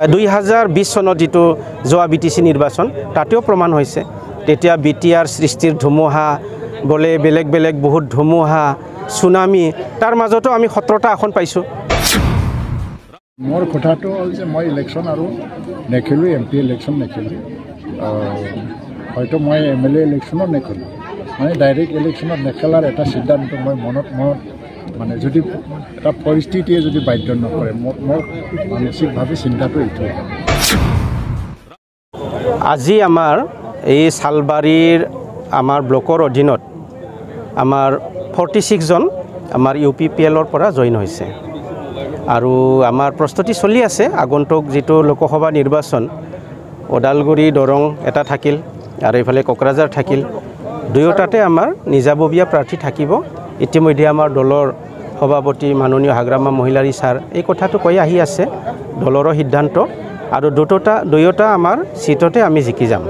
2020 চনত যেটো যোৱা বিটিসি নিৰ্বাচন তাতেও প্ৰমাণ হৈছে তেতিয়া বিটিআৰ সৃষ্টিৰ ধুমুহা বলে বেলেগ বেলেগ বহুত ধুমুহা সুনামি তাৰ মাজতো আমি 17টা আসন পাইছো মোৰ কথাটো হ'ল যে মই ইলেকশ্যন আৰু নেখেলো এমপি ইলেকশ্যন নেখেলো হয়তো মই এমএলএ ইলেকশ্যনত নেখেলো মানে ডাইৰেক্ট ইলেকশ্যনত নেখেলাৰ এটা সিদ্ধান্ত মই মনত মানে যদি এটা পৰিস্থিতিয়ে যদি বাধ্য নকৰে মোৰ মানসিকভাৱে চিন্তাটো এইটো আজি আমাৰ এই সালবাৰীৰ আমাৰ ব্লকৰ অধীনত আমাৰ 46 জন আমাৰ ইউপিপিএলৰ পৰা জইন হৈছে আৰু আমাৰ প্ৰস্তুতি চলি আছে আগন্তুক যেটো লোকসভা নিৰ্বাচন ওদালগুৰি দৰং এটা থাকিল আৰু ইফালে কোকৰাঝাৰ থাকিল দুয়োটাতে আমাৰ নিজাববীয়া প্ৰাৰ্থী থাকিব ইতিমধ্যে আমাৰ দলৰ সভাপতি মাননীয় হাগ্ৰামা মহিলাৰী ছাৰ এই কথাটো কৈ আহি আছে দলৰ সিদ্ধান্ত আৰু দুয়োটা আমাৰ সিটতে আমি জিকি যাম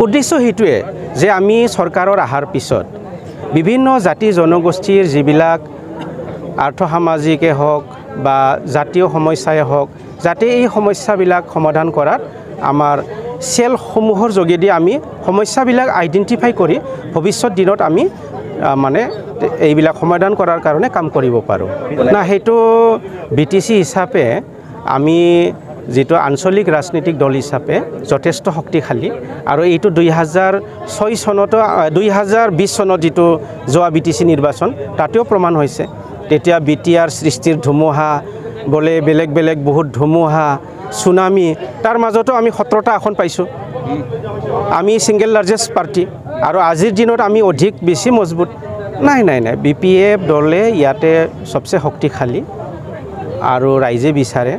উদ্দেশ্য হেতুৱে যে আমি চৰকাৰৰ আহাৰ পিছত বিভিন্ন জাতি জনগোষ্ঠীৰ যিবিলাক আৰ্থসামাজিকে হওক বা জাতীয় সমস্যাই হওক যাতে এই সমস্যাবিলাক সমাধান কৰাত আমাৰ সেলসমূহৰ যোগেদি আমি সমস্যাবিলাক আইডেন্টিফাই কৰি ভৱিষ্যত দিনত আমি মানে এইবিলাক সমাধান কৰাৰ কাৰণে কাম কৰিব পাৰো না হেতু বিটিসি হিচাপে আমি যেটো আঞ্চলিক ৰাজনৈতিক দল হিচাপে যথেষ্ট শক্তিশালী আৰু এইটো 2006 চনত 2020 চনত যেটো যোৱা বিটিসি নিৰ্বাচন তাতেও প্ৰমাণ হৈছে তেতিয়া বিটিআৰ সৃষ্টিৰ ধুমুহা বলে বেলেগ বেলেগ বহুত ধুমুহা সুনামি তাৰ মাজতো আমি 17টা আসন পাইছো আমি সিঙ্গেল লাৰ্জেষ্ট পাৰ্টি আৰু আজিৰ দিনত আমি অধিক বেছি মজবুত নাই বিপিএফ দলে ইয়াতে সবচে শক্তিশালী আৰু ৰাইজে বিচাৰে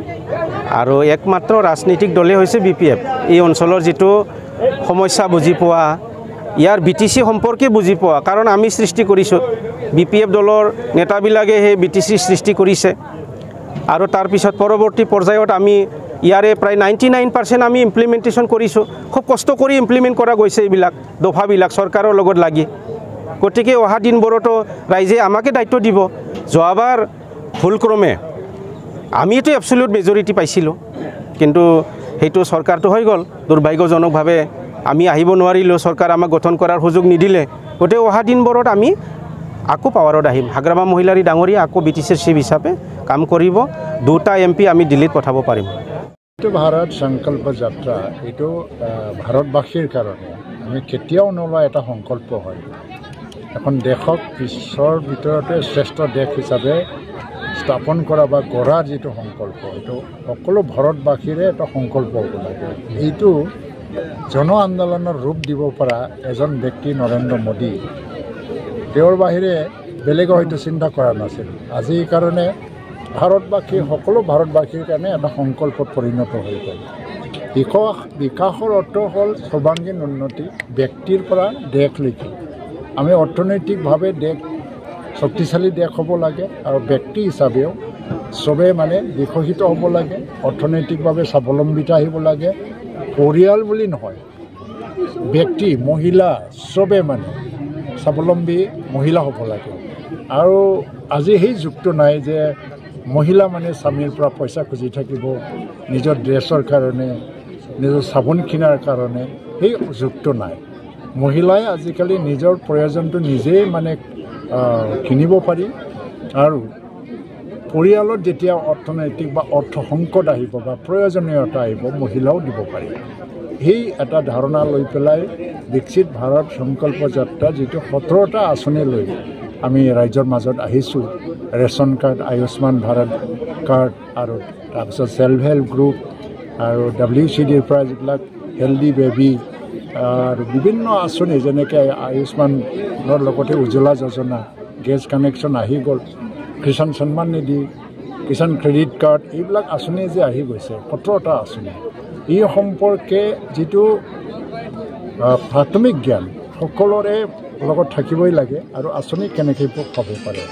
আৰু একমাত্ৰ ৰাজনৈতিক দলে হৈছে বিপিএফ এই অঞ্চলৰ যেটো সমস্যা বুজি পোৱা ইয়াৰ বিটিসি সম্পৰ্কে বুজি পোৱা কাৰণ আমি সৃষ্টি কৰিছো বিপিএফ দলৰ নেতাবিলাকে হে বিটিসি সৃষ্টি কৰিছে আৰু তাৰ পিছত পৰৱৰ্তী পৰ্যায়ত আমি ইয়াৰে প্ৰায় 99% আমি ইমপ্লিমেন্টেশন কৰিছো খুব কষ্ট কৰি ইমপ্লিমেন্ট কৰা গৈছে এইবিলাক দফাবিলাক চৰকাৰৰ লগত লাগি গতিকে অহা দিনবোৰতো ৰাইজে আমাকে দায়িত্ব দিব যোৱাবাৰ ভুলক্ৰমে আমিতো এবসলিউট মেজৰিটি পাইছিলো কিন্তু হেতু চৰকাৰটো হৈ গল দুৰ্ভাগ্যজনকভাৱে আমি আহিব নোৱাৰিলো চৰকাৰ আমাক গঠন কৰাৰ সুযোগ নিদিলে গতে অহা দিনবোৰত আমি আকো পাৱাৰত আহিম হাগ্ৰামা মহিলাৰী ডাঙৰীয়া আকো বিটিসিৰ চিফ হিচাপে কাম কৰিব দুটা এমপি আমি দিল্লীত পঠাব পাৰিম এইটো ভাৰত সংকল্প যাত্ৰা এইটো ভাৰতবাসীৰ কাৰণে আমি কেতিয়াও নলোৱা এটা সংকল্প হয় এখন দেশক বিশ্বৰ ভিতৰতে শ্ৰেষ্ঠ দেশ হিচাপে স্থাপন কৰা বা গঢ়াৰ যেটো সংকল্প এইটো সকলো ভাৰতবাসীৰে এটা সংকল্প হ'ব লাগে এইটো জন আন্দোলনৰ ৰূপ দিব পৰা এজন ব্যক্তি নৰেন্দ্ৰ মোদী তেওঁৰ বাহিৰে বেলেগ হয়তো চিন্তা কৰা নাছিল আজি কাৰণে ভাৰতবাসী সকলো ভাৰতবাসীৰ কাৰণে এটা সংকল্পত পৰিণত হৈ গ'ল বিকাশৰ অৰ্থ হ'ল সৰ্বাংগীন উন্নতি ব্যক্তিৰ পৰা দেশলৈকে আমি অৰ্থনৈতিকভাৱে দেশ শক্তিশালী দেশ হ'ব লাগে আৰু ব্যক্তি হিচাপেও সবে মানে বিকশিত হ'ব লাগে অৰ্থনৈতিকভাৱে স্বাৱলম্বিতা আহিব লাগে পৰিয়াল বুলি নহয় ব্যক্তি মহিলা সবে মানে স্বাৱলম্বী মহিলা হ'ব লাগে আৰু আজি সেই যুগটো নাই যে মহিলা মানে স্বামীৰ পৰা পইচা খুজি থাকিব নিজৰ ড্ৰেছৰ কাৰণে নিজৰ চাবোন কিনাৰ কাৰণে সেই যুগটো নাই মহিলাই আজিকালি নিজৰ প্ৰয়োজনটো নিজেই মানে কিনিব পাৰি আৰু পৰিয়ালত যেতিয়া অৰ্থনৈতিক বা অৰ্থ সংকট আহিব বা প্ৰয়োজনীয়তা আহিব মহিলাও দিব পাৰি এই এটা ধাৰণা লৈ পেলাই বিকশিত ভাৰত সংকল্প যাত্ৰা যেটো 17টা আঁচনি লৈ আমি ৰাজ্যৰ মাজত আহিছো ration card Ayushman Bharat card আৰু তাৰপিছত সেল্ফ হেল্প গ্ৰুপ আৰু WCDৰ পৰা যিবিলাক হেল্ডি বেবী আৰু বিভিন্ন আঁচনি যেনেকৈ আয়ুষ্মানৰ লগতে উজ্জ্বলা যোজনা গেছ কানেকশ্যন আহি গ'ল কিষাণ সন্মান নিধি কিষাণ ক্ৰেডিট কাৰ্ড এইবিলাক আঁচনি যে আহি গৈছে 17টা আঁচনি এই সম্পৰ্কে যেটো প্ৰাথমিক জ্ঞান সকলোৰে লগত থাকিবই লাগে আৰু আঁচনি কেনেকৈ হ'ব পাৰে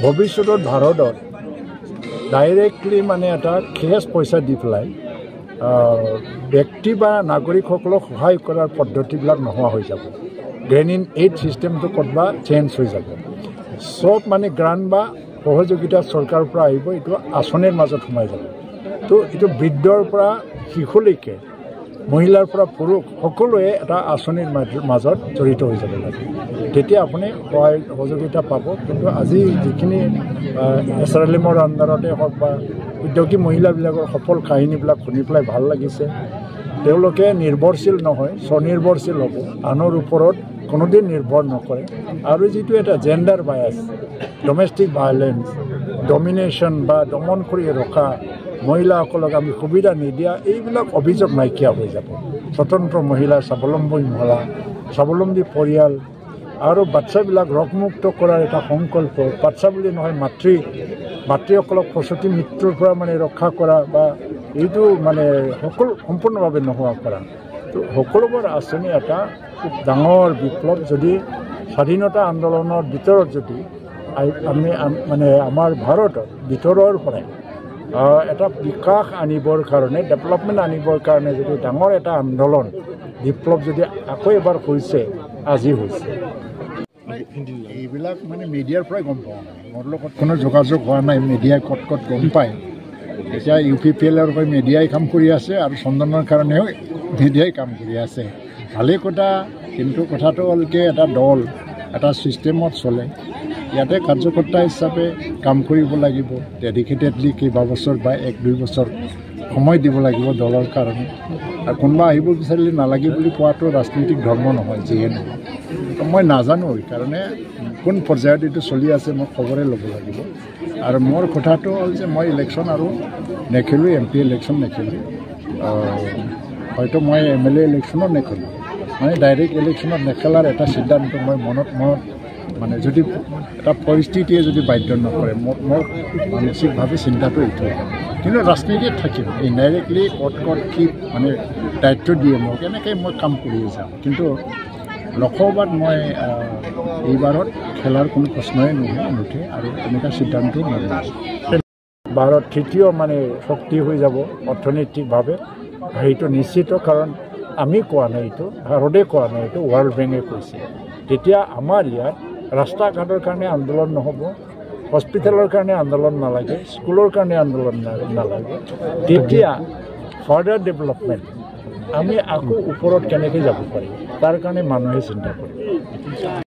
ভৱিষ্যতত ভাৰতত ডাইৰেক্টলি মানে এটা কেছ পইচা দি পেলাই ব্যক্তি বা নাগৰিকসকলক সহায় কৰাৰ পদ্ধতিবিলাক নোহোৱা হৈ যাব গ্ৰেইন ইন এইড চিষ্টেমটো ক'ৰবাত চেঞ্জ হৈ যাব সব মানে গ্ৰাণ্ট বা সহযোগিতা চৰকাৰৰ পৰা আহিব এইটো আঁচনিৰ মাজত সোমাই যাব তো এইটো বৃদ্ধৰ পৰা শিশুলৈকে মহিলাৰ পৰা পুৰুষ সকলোৱে এটা আঁচনিৰ মাজত জড়িত হৈ যাব লাগে তেতিয়া আপুনি সহায় সহযোগিতা পাব কিন্তু আজি যিখিনি SRLMৰ আণ্ডাৰতে হওক বা উদ্যোগী মহিলাবিলাকৰ সফল কাহিনীবিলাক শুনি পেলাই ভাল লাগিছে তেওঁলোকে নিৰ্ভৰশীল নহয় স্বনিৰ্ভৰশীল হ'ব আনৰ ওপৰত কোনোদিন নিৰ্ভৰ নকৰে আৰু যিটো এটা gender bias domestic violence domination বা দমন কৰি ৰখা মহিলাসকলক আমি সুবিধা নিদিয়া এইবিলাক অভিযোগ নাইকিয়া হৈ যাব স্বতন্ত্ৰ মহিলা স্বাৱলম্বী পৰিয়াল আৰু বাচ্চাবিলাক ৰোগমুক্ত কৰাৰ এটা সংকল্প বাচ্চা বুলি নহয় মাতৃসকলক প্ৰসূতি মৃত্যুৰ পৰা মানে ৰক্ষা কৰা বা এইটো মানে সকলো সম্পূৰ্ণভাৱে নোহোৱা কৰা তো সকলোবোৰ আঁচনি এটা খুব ডাঙৰ বিপ্লৱ যদি স্বাধীনতা আন্দোলনৰ ভিতৰত যদি আমি মানে আমাৰ ভাৰতত ভিতৰৰ পৰাই এটা বিকাশ আনিবৰ কাৰণে ডেভেলপমেণ্ট আনিবৰ কাৰণে যদি ডাঙৰ এটা আন্দোলন বিপ্লৱ যদি আকৌ এবাৰ হৈছে আজি হৈছে এইবিলাক মানে মিডিয়াৰ পৰাই গম পোৱা নাই মোৰ লগত কোনো যোগাযোগ হোৱা নাই মিডিয়াই ক'ত গম পায় এতিয়া UPPLৰ পৰা মিডিয়াই কাম কৰি আছে আৰু চন্দনৰ কাৰণেও মিডিয়াই কাম কৰি আছে ভালেই কথা কিন্তু কথাটো হ'ল কি এটা দল এটা ছিষ্টেমত চলে ইয়াতে কাৰ্যকৰ্তা হিচাপে কাম কৰিব লাগিব ডেডিকেটেডলি কেইবাবছৰ বা 1-2 বছৰ সময় দিব লাগিব দলৰ কাৰণে আৰু কোনোবা আহিব বিচাৰিলে নালাগে বুলি কোৱাটো ৰাজনৈতিক ধৰ্ম নহয় যিয়ে নহয় মই নাজানো সেইকাৰণে কোন পৰ্যায়ত এইটো চলি আছে মই খবৰে ল'ব লাগিব আৰু মোৰ কথাটো হ'ল যে মই ইলেকশ্যন আৰু নেখেলোঁ MP ইলেকশ্যন নেখেলোঁ হয়তো মই MLA ইলেকশ্যনত নেখেলোঁ মানে ডাইৰেক্ট ইলেকশ্যনত নেখেলাৰ এটা সিদ্ধান্ত মই মনত মানে যদি এটা পৰিস্থিতিয়ে যদি বাধ্য নকৰে মোৰ মানসিকভাৱে চিন্তাটো এইটো কিন্তু ৰাজনীতিত থাকিম ইনডাইৰেক্টলি ক'ত কি মানে দায়িত্ব দিয়ে মোক এনেকৈ মই কাম কৰি যাম কিন্তু লোকসভাত মই এইবাৰত খেলাৰ কোনো প্ৰশ্নই নুঠে আৰু এনেকুৱা সিদ্ধান্ত নলওঁ ভাৰত তৃতীয় মানে শক্তি হৈ যাব অৰ্থনৈতিকভাৱে সেইটো নিশ্চিত কাৰণ আমি কোৱা নাই এইটো ভাৰতে কোৱা নাই এইটো ৱৰ্ল্ড বেংকে কৈছে তেতিয়া আমাৰ ইয়াত ৰাস্তা ঘাটৰ কাৰণে আন্দোলন নহ'ব হস্পিটেলৰ কাৰণে আন্দোলন নালাগে স্কুলৰ কাৰণে আন্দোলন নালাগে তেতিয়া ফাৰ্ডাৰ ডেভেলপমেণ্ট আমি আকৌ ওপৰত কেনেকৈ যাব পাৰিম তাৰ কাৰণে মানুহে চিন্তা কৰে